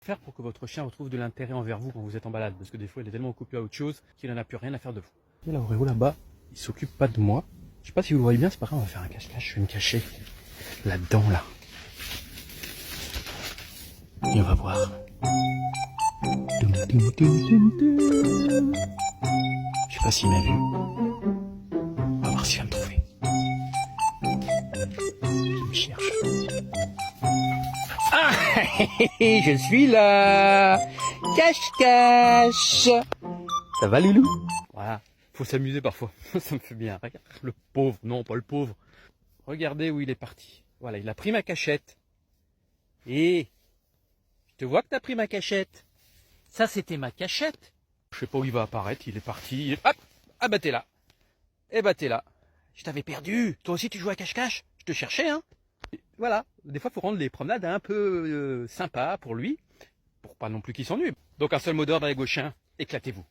faire pour que votre chien retrouve de l'intérêt envers vous quand vous êtes en balade? Parce que des fois, il est tellement occupé à autre chose qu'il n'en a plus rien à faire de vous. Et là, Oreo là-bas, il s'occupe pas de moi. Je sais pas si vous le voyez bien, c'est pas grave, on va faire un cache-cache. Je vais me cacher là-dedans, là. Et on va voir. Je sais pas s'il m'a vu. On va voir s'il va me trouver. Il me cherche. Ah, je suis là. Cache-cache. Ça va, Loulou? Voilà. Faut s'amuser parfois. Ça me fait bien. Regarde le pauvre. Non, pas le pauvre. Regardez où il est parti. Voilà, il a pris ma cachette. Et je te vois que t'as pris ma cachette. Ça, c'était ma cachette. Je sais pas où il va apparaître. Il est parti. Hop. Ah bah t'es là. Eh bah t'es là. Je t'avais perdu. Toi aussi tu joues à cache-cache? Je te cherchais, hein. Et voilà. Des fois, faut rendre les promenades un peu sympas pour lui. Pour pas non plus qu'il s'ennuie. Donc un seul mot d'ordre avec vos chiens. Éclatez-vous.